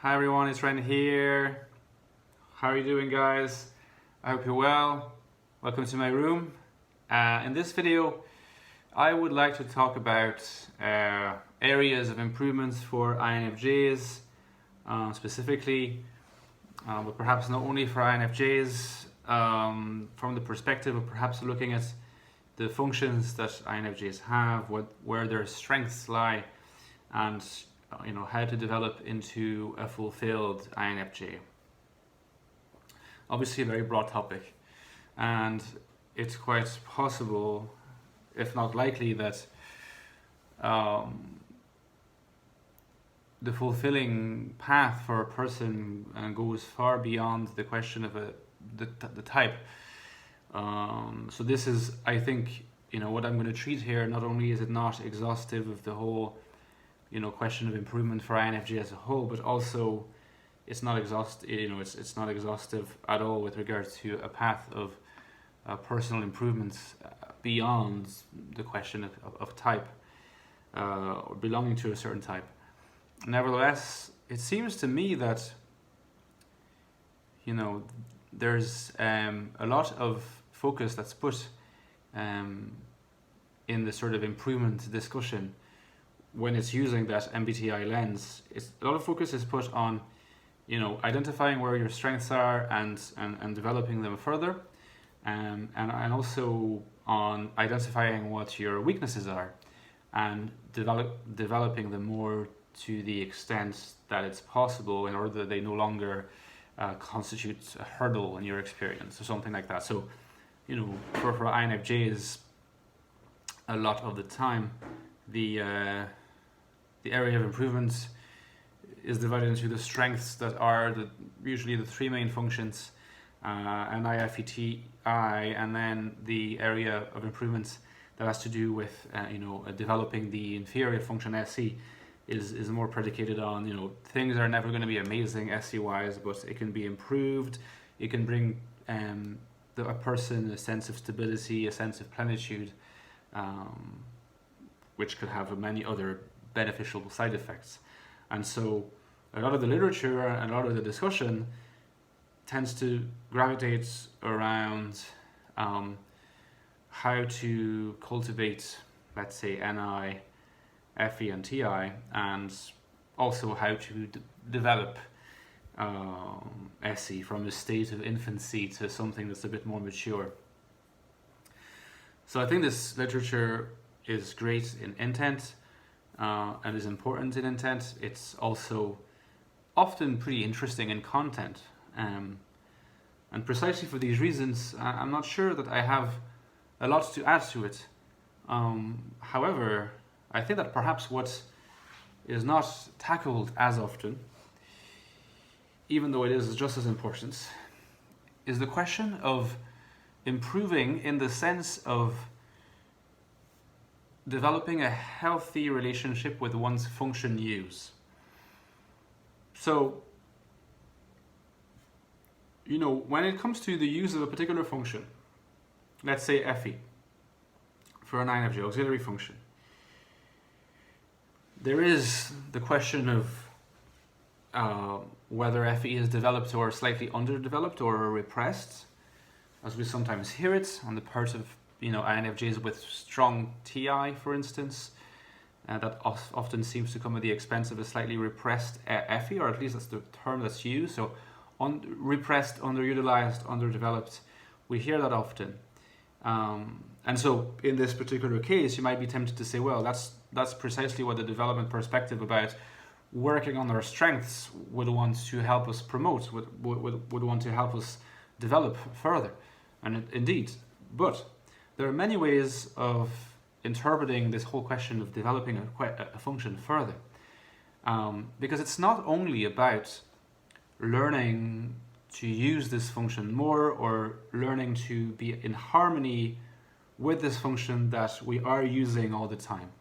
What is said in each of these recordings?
Hi everyone, it's Ren here. How are you doing, guys? I hope you're well. Welcome to my room. In this video, I would like to talk about areas of improvements for INFJs specifically, but perhaps not only for INFJs, from the perspective of perhaps looking at the functions that INFJs have, where their strengths lie, and how to develop into a fulfilled INFJ. Obviously a very broad topic, and it's quite possible, if not likely, that the fulfilling path for a person goes far beyond the question of the type. So this is, I think, what I'm going to treat here. Not only is it not exhaustive of the whole question of improvement for INFJ as a whole, but also it's not it's not exhaustive at all with regards to a path of personal improvements beyond the question of type or belonging to a certain type. Nevertheless, it seems to me that there's a lot of focus that's put in the sort of improvement discussion. When it's using that MBTI lens, a lot of focus is put on, identifying where your strengths are and developing them further, and also on identifying what your weaknesses are, and developing them more to the extent that it's possible, in order that they no longer constitute a hurdle in your experience or something like that. So, for INFJs, a lot of the time, the area of improvement is divided into the strengths that are usually the three main functions, and IFETI, and then the area of improvement that has to do with developing the inferior function SE is more predicated on things are never going to be amazing SE wise, but it can be improved. It can bring a person a sense of stability, a sense of plenitude, which could have many other beneficial side effects. And so a lot of the literature and a lot of the discussion tends to gravitate around how to cultivate, let's say, NI, FE and TI, and also how to develop SE from a state of infancy to something that's a bit more mature. So I think this literature is great in intent, and is important in intent. It's also often pretty interesting in content, and precisely for these reasons, I'm not sure that I have a lot to add to it. However, I think that perhaps what is not tackled as often, even though it is just as important, is the question of improving in the sense of developing a healthy relationship with one's function use. So, when it comes to the use of a particular function, let's say FE, for an INFJ, auxiliary function, there is the question of whether FE is developed or slightly underdeveloped or repressed, as we sometimes hear it on the part of INFJs with strong TI, for instance, that often seems to come at the expense of a slightly repressed FE, or at least that's the term that's used. So, repressed, underutilized, underdeveloped, we hear that often. And so, in this particular case, you might be tempted to say, well, that's precisely what the development perspective about working on our strengths would want to help us promote, would want to help us develop further. And indeed, but there are many ways of interpreting this whole question of developing a function further, because it's not only about learning to use this function more or learning to be in harmony with this function that we are using all the time,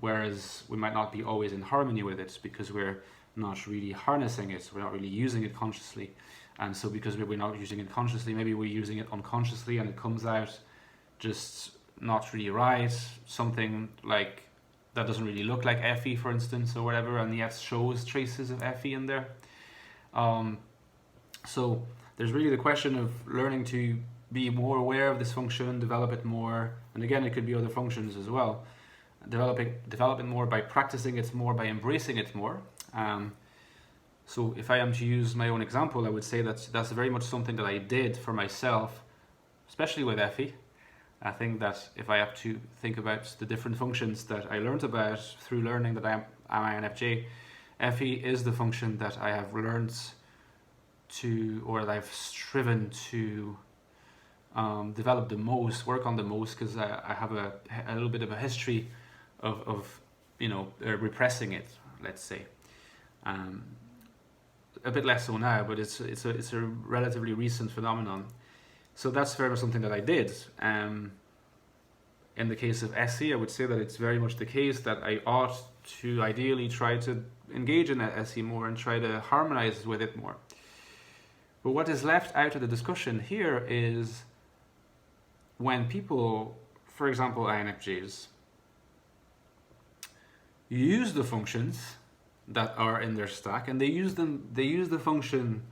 whereas we might not be always in harmony with it because we're not really harnessing it, we're not really using it consciously. And so because we're not using it consciously, maybe we're using it unconsciously and it comes out just not really right. Something like that doesn't really look like FE, for instance, or whatever, and yet shows traces of FE in there. So there's really the question of learning to be more aware of this function, develop it more, and again, it could be other functions as well. Develop it more by practicing it more, by embracing it more. So if I am to use my own example, I would say that that's very much something that I did for myself, especially with FE. I think that if I have to think about the different functions that I learned about through learning that I'm INFJ, FE is the function that I have learned to, or that I've striven to develop the most, work on the most, because I have a little bit of a history of repressing it, let's say. A bit less so now, but it's a relatively recent phenomenon. So that's very much something that I did. In the case of SE, I would say that it's very much the case that I ought to ideally try to engage in SE more and try to harmonize with it more. But what is left out of the discussion here is when people, for example, INFJs, use the functions that are in their stack, and they use the function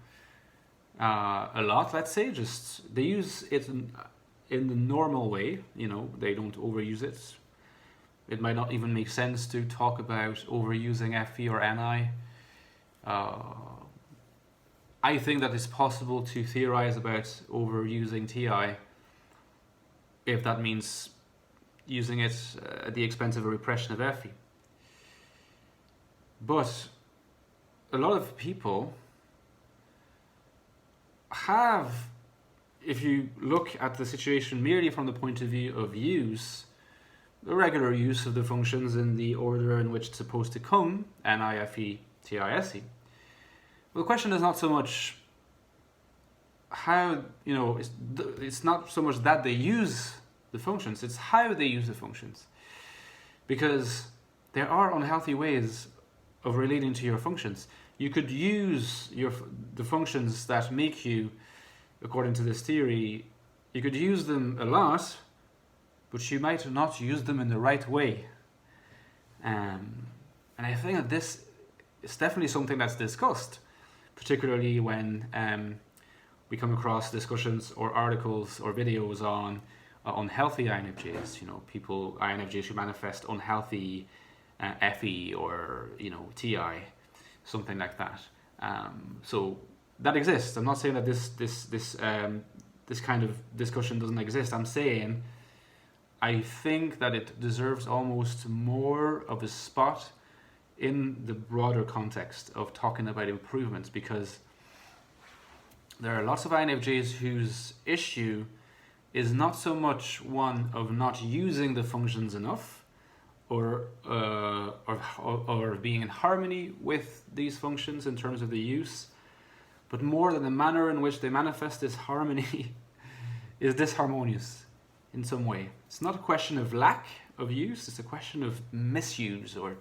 a lot, let's say, just they use it in the normal way, they don't overuse it. It might not even make sense to talk about overusing FE or NI. I think that it's possible to theorize about overusing TI if that means using it at the expense of a repression of FE. But a lot of people have, if you look at the situation merely from the point of view of use, the regular use of the functions in the order in which it's supposed to come, NI, FE, TI, SE. Well, the question is not so much how, it's not so much that they use the functions, it's how they use the functions. Because there are unhealthy ways of relating to your functions. You could use the functions that make you, according to this theory, you could use them a lot, but you might not use them in the right way. And I think that this is definitely something that's discussed, particularly when we come across discussions or articles or videos on unhealthy INFJs, people, INFJs who manifest unhealthy FE or, TI, something like that. So that exists. I'm not saying that this kind of discussion doesn't exist. I'm saying I think that it deserves almost more of a spot in the broader context of talking about improvements, because there are lots of INFJs whose issue is not so much one of not using the functions enough or being in harmony with these functions in terms of the use, but more than the manner in which they manifest this harmony is disharmonious in some way. It's not a question of lack of use, it's a question of misuse or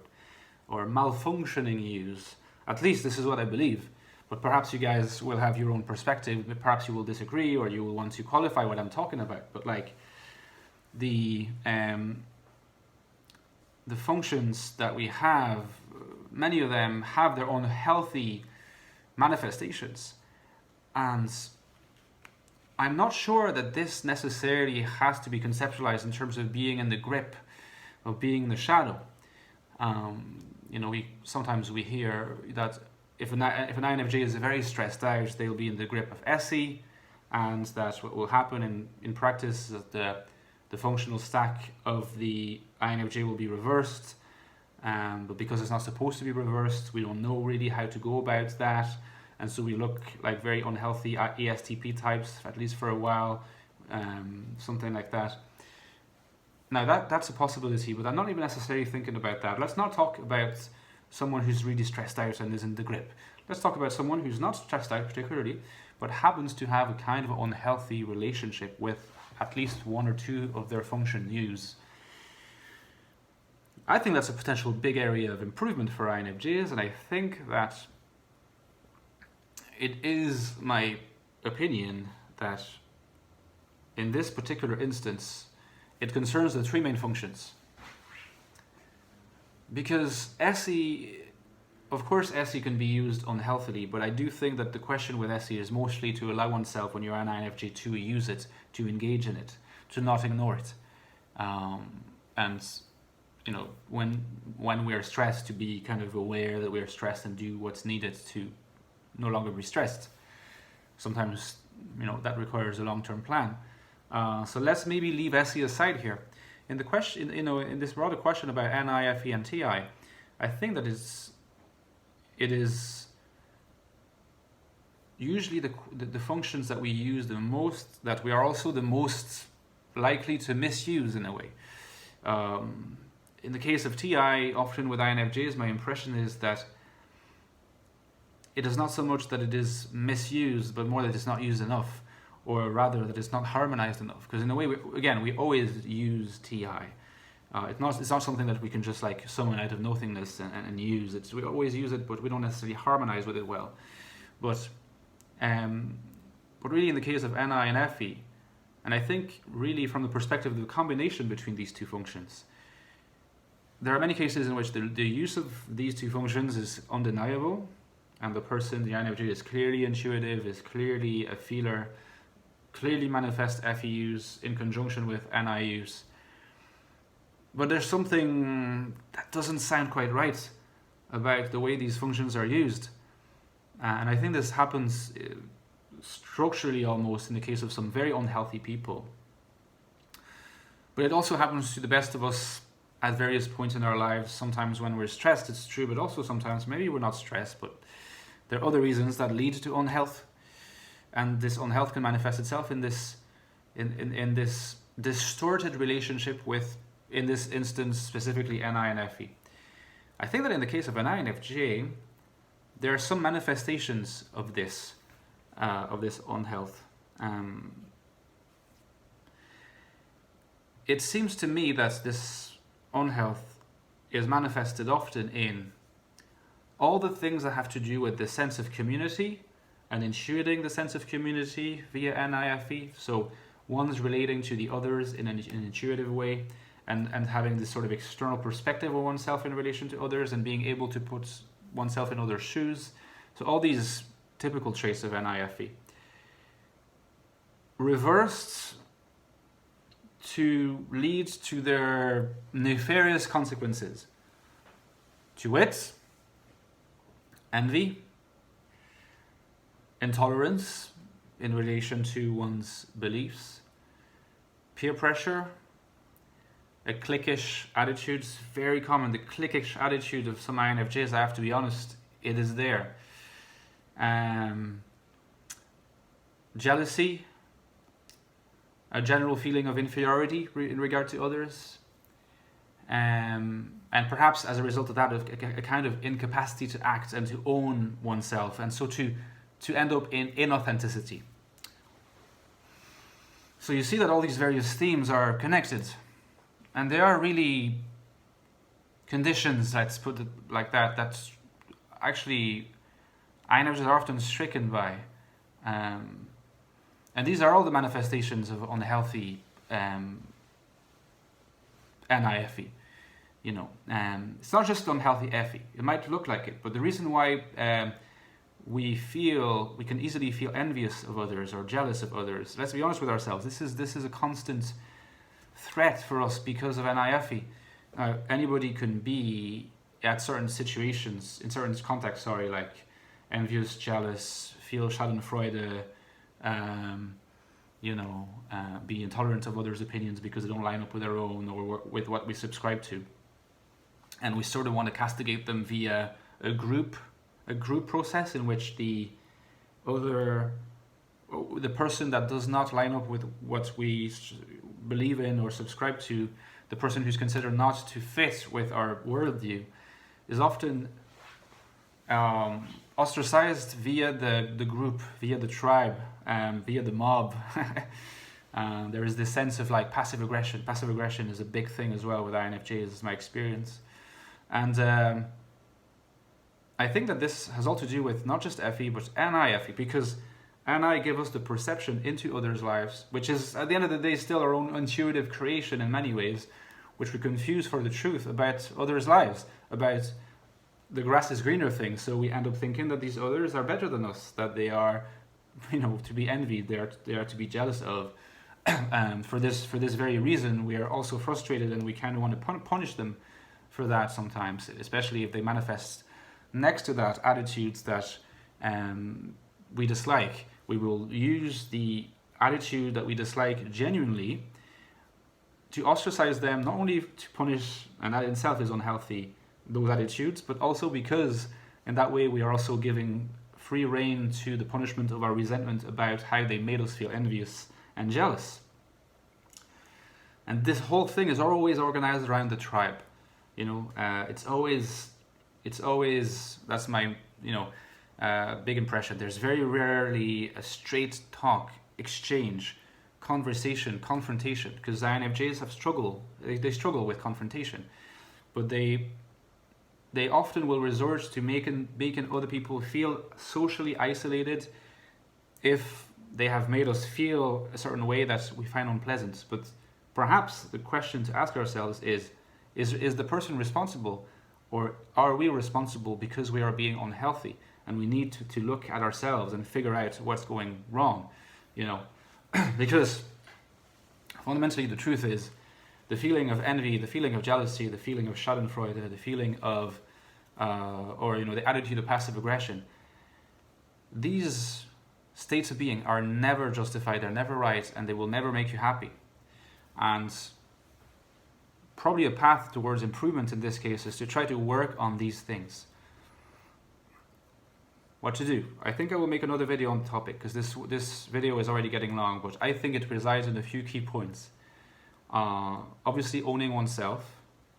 malfunctioning use. At least this is what I believe. But perhaps you guys will have your own perspective. Perhaps you will disagree, or you will want to qualify what I'm talking about. But like the functions that we have, many of them have their own healthy manifestations, and I'm not sure that this necessarily has to be conceptualized in terms of being in the grip, of being in the shadow. Sometimes we hear that if an INFJ is very stressed out, they'll be in the grip of SE, and that what will happen in practice is that the functional stack of the INFJ will be reversed, but because it's not supposed to be reversed, we don't know really how to go about that, and so we look like very unhealthy ESTP types, at least for a while, something like that. Now that's a possibility, but I'm not even necessarily thinking about that. Let's not talk about someone who's really stressed out and is in the grip. Let's talk about someone who's not stressed out particularly, but happens to have a kind of unhealthy relationship with at least one or two of their function use. I think that's a potential big area of improvement for INFJs, and I think that it is my opinion that in this particular instance, it concerns the three main functions. because SE, of course, SE can be used unhealthily, but I do think that the question with SE is mostly to allow oneself, when you're an INFJ, to use it, to engage in it, to not ignore it. And you know, when we're stressed, to be kind of aware that we're stressed and do what's needed to no longer be stressed. Sometimes, you know, that requires a long-term plan. So let's maybe leave SE aside here. In the question, you know, in this broader question about NI, FE, and TI, I think that it is usually the functions that we use the most, that we are also the most likely to misuse in a way. In the case of TI, often with INFJs, my impression is that it is not so much that it is misused, but more that it's not used enough, or rather that it's not harmonized enough. Because in a way, we always use TI. It's not something that we can just like summon out of nothingness and use. We always use it, but we don't necessarily harmonize with it well. But really in the case of NI and FE, and I think really from the perspective of the combination between these two functions, there are many cases in which the use of these two functions is undeniable, and the person, the INFJ, is clearly intuitive, is clearly a feeler, clearly manifest FEUs in conjunction with NIUs. But there's something that doesn't sound quite right about the way these functions are used. And I think this happens structurally almost in the case of some very unhealthy people. But it also happens to the best of us at various points in our lives. Sometimes when we're stressed, it's true, but also sometimes maybe we're not stressed, but there are other reasons that lead to unhealth. And this unhealth can manifest itself in this distorted relationship with, in this instance, specifically NI and FE. I think that in the case of an INFJ, there are some manifestations of this unhealth. It seems to me that this unhealth is manifested often in all the things that have to do with the sense of community and intuiting the sense of community via NIFE. So one's relating to the others in an intuitive way, and having this sort of external perspective of oneself in relation to others, and being able to put oneself in others' shoes. So all these typical traits of NIFE. Reversed to lead to their nefarious consequences. To wit, envy, intolerance in relation to one's beliefs, peer pressure, a cliquish attitude. It's very common, the cliquish attitude of some INFJs, I have to be honest, it is there. Jealousy, a general feeling of inferiority in regard to others, and perhaps as a result of that, a kind of incapacity to act and to own oneself, and so to end up in inauthenticity. So you see that all these various themes are connected, and they are really conditions, let's put it like that, that's actually INFJs are often stricken by. And these are all the manifestations of unhealthy NIFE. You know, it's not just unhealthy FE. It might look like it, but the reason why we can easily feel envious of others or jealous of others, let's be honest with ourselves, this is a constant threat for us because of NIFE. Anybody can be at certain situations, in certain contexts, like envious, jealous, feel schadenfreude, be intolerant of others' opinions because they don't line up with their own or with what we subscribe to. And we sort of want to castigate them via a group process in which the person that does not line up with what we believe in or subscribe to, the person who's considered not to fit with our worldview, is often ostracized via the group, via the tribe, via the mob. There is this sense of like passive aggression. Passive aggression is a big thing as well with INFJs, is my experience. And I think that this has all to do with not just FE, but NIFE, because NI give us the perception into others' lives, which is, at the end of the day, still our own intuitive creation in many ways, which we confuse for the truth about others' lives, about the grass is greener thing. So we end up thinking that these others are better than us, that they are, to be envied, they are to be jealous of. For this very reason, we are also frustrated, and we kind of want to punish them for that sometimes, especially if they manifest next to that attitudes that we dislike. We will use the attitude that we dislike genuinely to ostracize them, not only to punish, and that in itself is unhealthy, those attitudes, but also because in that way we are also giving free rein to the punishment of our resentment about how they made us feel envious and jealous. And this whole thing is always organized around the tribe. It's always, that's my, big impression. There's very rarely a straight talk, exchange, conversation, confrontation, because INFJs have they struggle with confrontation, but they often will resort to making other people feel socially isolated if they have made us feel a certain way that we find unpleasant. But perhaps the question to ask ourselves is the person responsible, or are we responsible because we are being unhealthy, and we need to look at ourselves and figure out what's going wrong, because fundamentally the truth is the feeling of envy, the feeling of jealousy, the feeling of schadenfreude, the feeling of the attitude of passive aggression, these states of being are never justified, they're never right, and they will never make you happy. And probably a path towards improvement in this case is to try to work on these things. What to do? I think I will make another video on the topic, because this video is already getting long, but I think it resides in a few key points. Obviously owning oneself,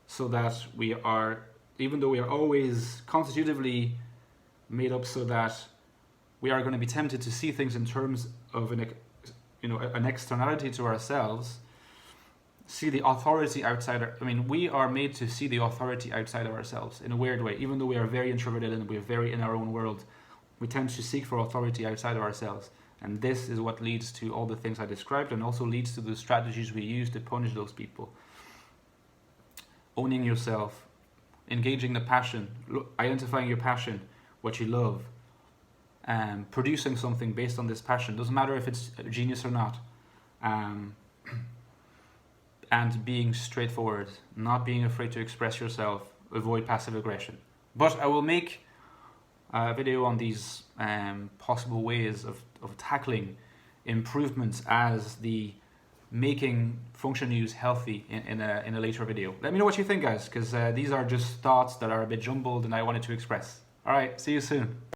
so that we are, even though we are always constitutively made up so that we are going to be tempted to see things in terms of an externality to ourselves, see the authority outside. We are made to see the authority outside of ourselves in a weird way. Even though we are very introverted and we are very in our own world, we tend to seek for authority outside of ourselves. And this is what leads to all the things I described, and also leads to the strategies we use to punish those people. Owning yourself, engaging the passion, identifying your passion, what you love, producing something based on this passion. Doesn't matter if it's a genius or not. And being straightforward, not being afraid to express yourself, avoid passive aggression. But I will make a video on these possible ways of tackling improvements as the making function use healthy in a later video. Let me know what you think, guys, because these are just thoughts that are a bit jumbled and I wanted to express. All right, see you soon.